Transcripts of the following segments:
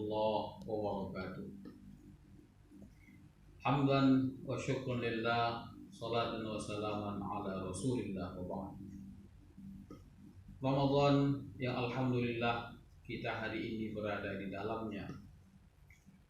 warahmatullahi wabarakatuh. Hamdan wa syukran lillah, salatan wa salaman ala rasulillah wa ba'd. Ramadan yang alhamdulillah kita hari ini berada di dalamnya.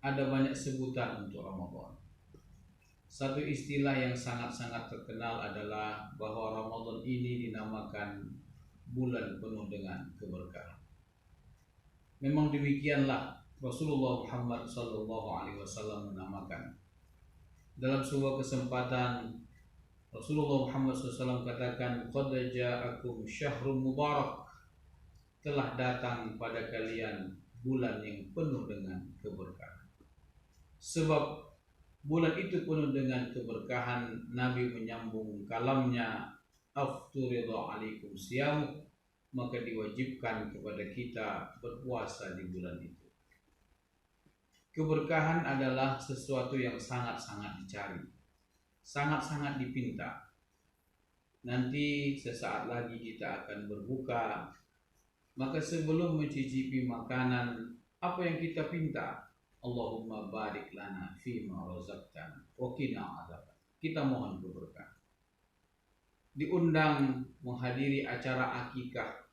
Ada banyak sebutan untuk Ramadan. Satu istilah yang sangat-sangat terkenal adalah bahwa Ramadan ini dinamakan bulan penuh dengan keberkahan. Memang demikianlah Rasulullah Muhammad SAW menamakan. Dalam sebuah kesempatan Rasulullah Muhammad SAW katakan, "Qad ja'akum syahrun mubarak." Telah datang pada kalian bulan yang penuh dengan keberkahan. Sebab bulan itu penuh dengan keberkahan, Nabi menyambung kalamnya, "Afturidhu alaikum siyamu." Maka diwajibkan kepada kita berpuasa di bulan itu. Keberkahan adalah sesuatu yang sangat-sangat dicari, sangat-sangat dipinta. Nanti sesaat lagi kita akan berbuka, maka sebelum mencicipi makanan, apa yang kita pinta? Allahumma barik lana fima razaqtana wa qina adzaban. Kita mohon keberkahan. Diundang menghadiri acara akikah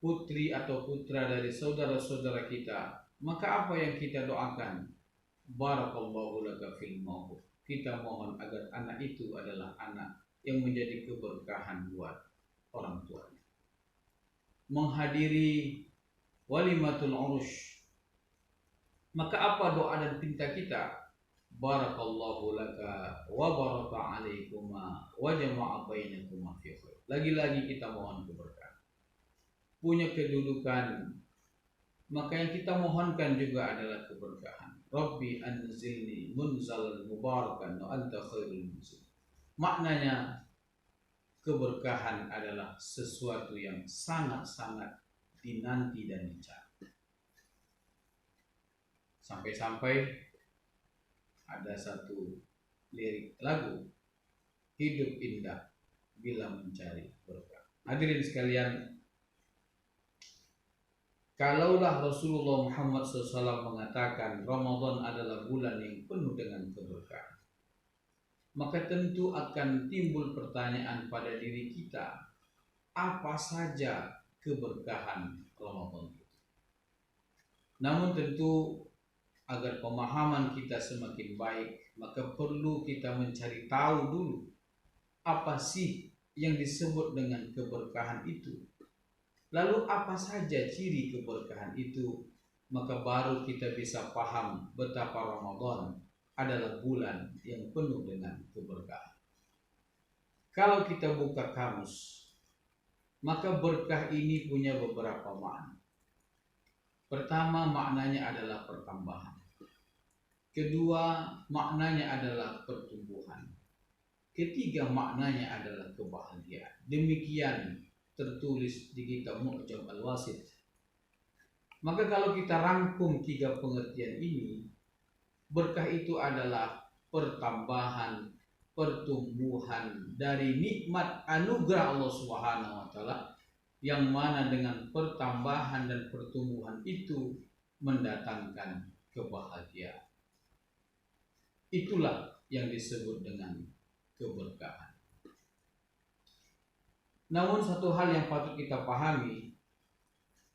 putri atau putra dari saudara-saudara kita, maka apa yang kita doakan? Barakallahu laka fil maut. Kita mohon agar anak itu adalah anak yang menjadi keberkahan buat orang tuanya. Menghadiri walimatul urus, maka apa doa dan pinta kita? Barakallahu laka wa baraka alaikuma wa jama'a bainakuma fi khair. Lagi-lagi kita mohon keberkahan. Punya kedudukan, maka yang kita mohonkan juga adalah keberkahan. Rabbi anzilni munzalan mubarakan wa anta khairul munzil. Maknanya keberkahan adalah sesuatu yang sangat-sangat dinanti dan dicari. Sampai-sampai ada satu lirik lagu, hidup indah bila mencari berkah. Hadirin sekalian, kalaulah Rasulullah Muhammad SAW mengatakan Ramadan adalah bulan yang penuh dengan keberkahan, maka tentu akan timbul pertanyaan pada diri kita, apa saja keberkahan Ramadan itu? Namun tentu agar pemahaman kita semakin baik, maka perlu kita mencari tahu dulu apa sih yang disebut dengan keberkahan itu. Lalu apa saja ciri keberkahan itu, maka baru kita bisa paham betapa Ramadan adalah bulan yang penuh dengan keberkahan. Kalau kita buka kamus, maka berkah ini punya beberapa makna. Pertama, maknanya adalah pertambahan. Kedua, maknanya adalah pertumbuhan. Ketiga, maknanya adalah kebahagiaan. Demikian tertulis di kitab Mu'jam Al-Wasit. Maka kalau kita rangkum tiga pengertian ini, berkah itu adalah pertambahan, pertumbuhan dari nikmat anugerah Allah Subhanahu wa taala, yang mana dengan pertambahan dan pertumbuhan itu mendatangkan kebahagiaan. Itulah yang disebut dengan keberkahan. Namun satu hal yang patut kita pahami,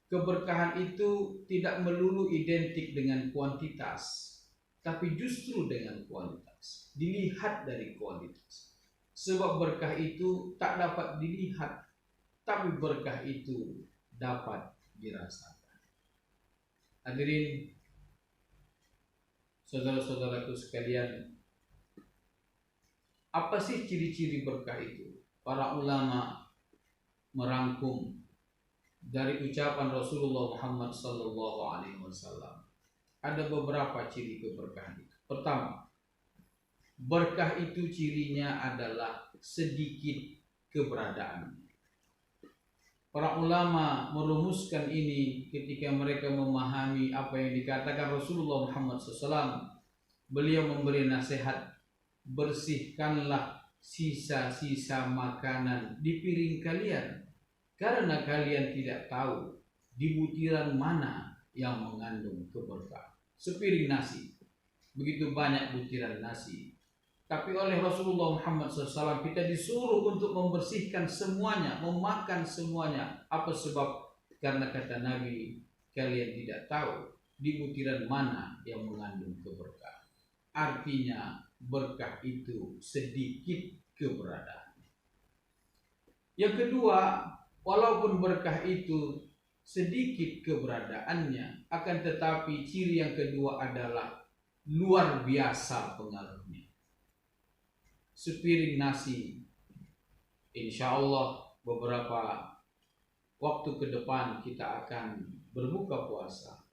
keberkahan itu tidak melulu identik dengan kuantitas, tapi justru dengan kualitas. Dilihat dari kualitas. Sebab berkah itu tak dapat dilihat, tapi berkah itu dapat dirasakan. Hadirin saudara-saudaraku sekalian, apa sih ciri-ciri berkah itu? Para ulama merangkum dari ucapan Rasulullah Muhammad SAW. Ada beberapa ciri keberkahan itu. Pertama, berkah itu cirinya adalah sedikit keberadaan. Para ulama merumuskan ini ketika mereka memahami apa yang dikatakan Rasulullah Muhammad SAW. Beliau memberi nasihat, bersihkanlah sisa-sisa makanan di piring kalian, karena kalian tidak tahu di butiran mana yang mengandung keberkahan. Sepiring nasi, begitu banyak butiran nasi, tapi oleh Rasulullah Muhammad SAW kita disuruh untuk membersihkan semuanya, memakan semuanya. Apa sebab? Karena kata Nabi, kalian tidak tahu di butiran mana yang mengandung keberkahan. Artinya berkah itu sedikit keberadaan. Yang kedua, walaupun berkah itu sedikit keberadaannya, akan tetapi ciri yang kedua adalah luar biasa pengaruhnya. Sepiring nasi, insya Allah beberapa waktu ke depan kita akan berbuka puasa.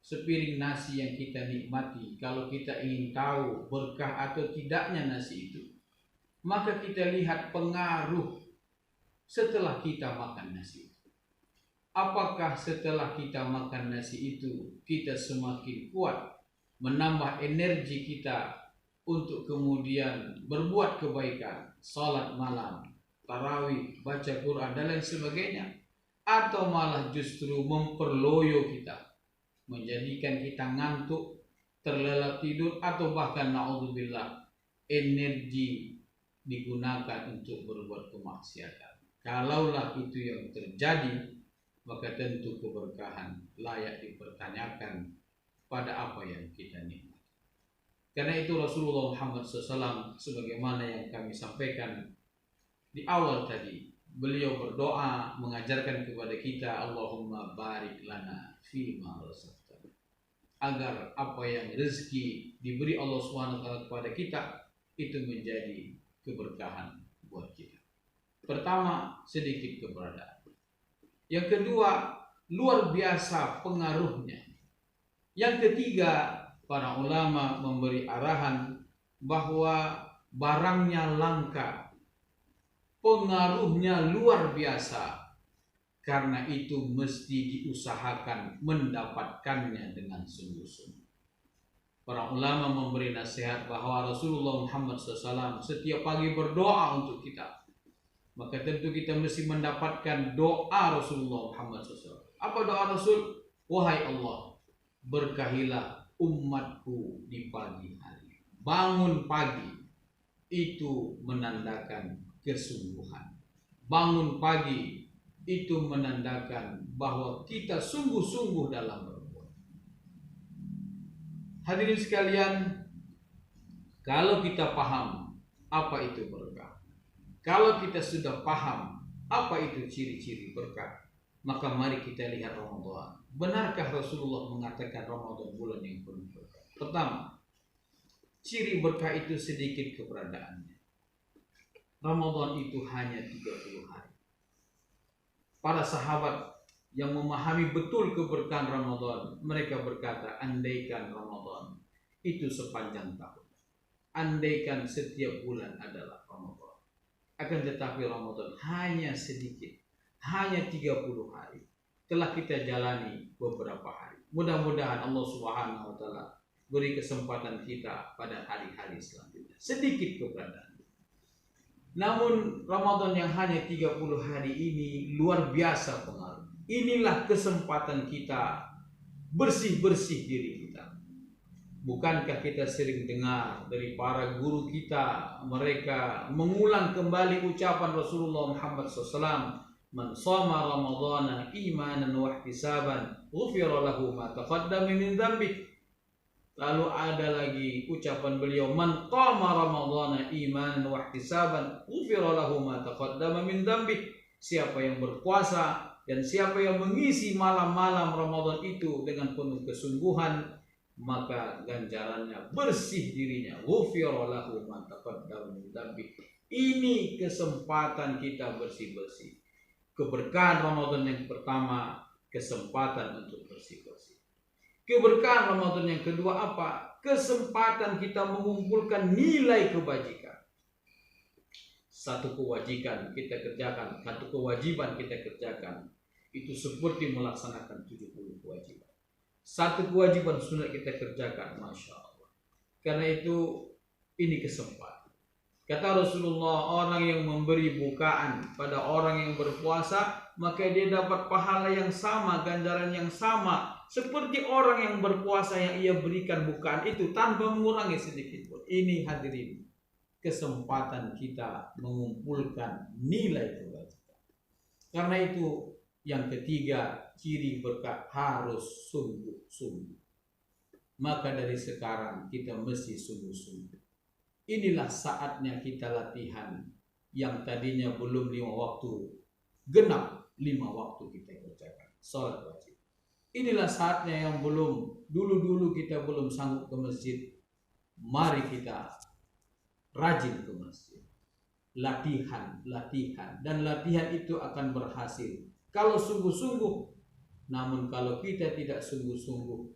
Sepiring nasi yang kita nikmati, kalau kita ingin tahu berkah atau tidaknya nasi itu, maka kita lihat pengaruh setelah kita makan nasi itu. Apakah setelah kita makan nasi itu kita semakin kuat, menambah energi kita untuk kemudian berbuat kebaikan, salat malam, tarawih, baca Quran dan lain sebagainya, atau malah justru memperloyo kita, menjadikan kita ngantuk, terlelap tidur, atau bahkan na'udzubillah energi digunakan untuk berbuat kemaksiatan. Kalaulah itu yang terjadi, maka tentu keberkahan layak dipertanyakan pada apa yang kita nikmati. Karena itu Rasulullah Muhammad SAW sebagaimana yang kami sampaikan di awal tadi, beliau berdoa mengajarkan kepada kita, Allahumma barik lana fima razaqtana, agar apa yang rezeki diberi Allah SWT kepada kita itu menjadi keberkahan buat kita. Pertama, sedikit keberadaan. Yang kedua, luar biasa pengaruhnya. Yang ketiga, para ulama memberi arahan bahwa barangnya langka, pengaruhnya luar biasa. Karena itu mesti diusahakan mendapatkannya dengan sungguh-sungguh. Para ulama memberi nasihat bahwa Rasulullah Muhammad SAW setiap pagi berdoa untuk kita. Maka tentu kita mesti mendapatkan doa Rasulullah Muhammad SAW. Apa doa Rasul? Wahai Allah, berkahilah umatku di pagi hari. Bangun pagi itu menandakan kesungguhan. Bangun pagi itu menandakan bahwa kita sungguh-sungguh dalam berbuat. Hadirin sekalian, kalau kita paham apa itu berkah, kalau kita sudah paham apa itu ciri-ciri berkah, maka mari kita lihat Ramadan. Benarkah Rasulullah mengatakan Ramadan bulan yang penuh berkah? Pertama, ciri berkah itu sedikit keberadaannya. Ramadan itu hanya 30 hari. Para sahabat yang memahami betul keberkahan Ramadan, mereka berkata, andaikan Ramadan itu sepanjang tahun, andaikan setiap bulan adalah Ramadan, akan tetapi Ramadan hanya sedikit, hanya 30 hari. Telah kita jalani beberapa hari. Mudah-mudahan Allah Subhanahu wa taala beri kesempatan kita pada hari-hari selanjutnya. Sedikit keberadaan. Namun Ramadan yang hanya 30 hari ini luar biasa pengaruh. Inilah kesempatan kita bersih-bersih diri kita. Bukankah kita sering dengar dari para guru kita, mereka mengulang kembali ucapan Rasulullah Muhammad SAW, man shoma ramadhana imanan wa ihtisaban ghufira lahu ma taqaddama min dhanbi. Lalu ada lagi ucapan beliau, man qama ramadhana imanan wa ihtisaban ghufira lahu ma taqaddama min dhanbi. Siapa yang berpuasa dan siapa yang mengisi malam-malam Ramadan itu dengan penuh kesungguhan, maka ganjarannya bersih dirinya. Ghufira lahu ma taqaddama min dhanbi. Ini kesempatan kita bersih-bersih. Keberkahan Ramadan yang pertama, kesempatan untuk bersih-bersih. Keberkahan Ramadan yang kedua apa? Kesempatan kita mengumpulkan nilai kebajikan. Satu kewajiban kita kerjakan, satu kewajiban kita kerjakan, itu seperti melaksanakan 70 kewajiban. Satu kewajiban sunat kita kerjakan, Masya Allah. Karena itu ini kesempatan. Kata Rasulullah, orang yang memberi bukaan pada orang yang berpuasa, maka dia dapat pahala yang sama, ganjaran yang sama seperti orang yang berpuasa yang ia berikan bukaan itu tanpa mengurangi sedikit pun. Ini hadirin, kesempatan kita mengumpulkan nilai kebajikan. Karena itu yang ketiga, ciri berkat harus sungguh-sungguh. Maka dari sekarang kita mesti sungguh-sungguh. Inilah saatnya kita latihan yang tadinya belum 5 waktu, genap 5 waktu kita kerjakan salat wajib. Inilah saatnya yang dulu kita belum sanggup ke masjid. Mari kita rajin ke masjid. Latihan, dan latihan itu akan berhasil kalau sungguh-sungguh. Namun kalau kita tidak sungguh-sungguh,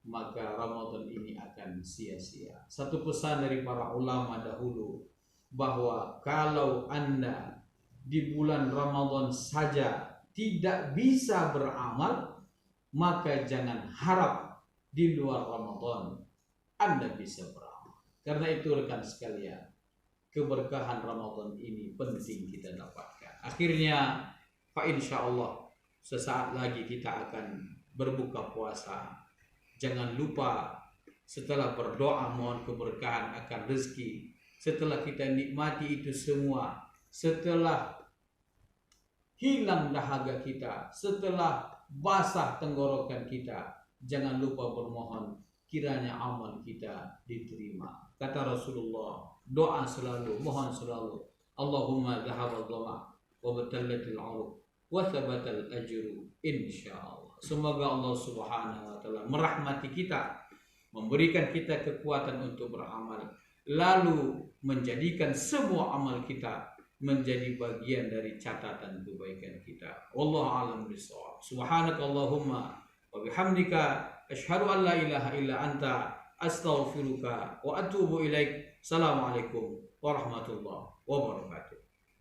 maka Ramadan ini akan sia-sia. Satu pesan dari para ulama dahulu, bahwa kalau Anda di bulan Ramadan saja tidak bisa beramal, maka jangan harap di luar Ramadan Anda bisa beramal. Karena itu rekan sekalian, keberkahan Ramadan ini penting kita dapatkan. Akhirnya, insya Allah sesaat lagi kita akan berbuka puasa. Jangan lupa setelah berdoa mohon keberkahan akan rezeki, setelah kita nikmati itu semua, setelah hilang dahaga kita, setelah basah tenggorokan kita, jangan lupa bermohon kiranya amal kita diterima. Kata Rasulullah, doa selalu, mohon selalu, Allahumma dhahabal dhama wa batallatil uruq wa thabatal ajru insyaallah. Semoga Allah Subhanahu wa taala merahmati kita, memberikan kita kekuatan untuk beramal, lalu menjadikan semua amal kita menjadi bagian dari catatan kebaikan kita. Wallahu a'lam bishawab. Subhanakallahumma wa bihamdika asyhadu an la ilaha illa anta astaghfiruka wa atubu ilaik. Assalamualaikum warahmatullahi wabarakatuh.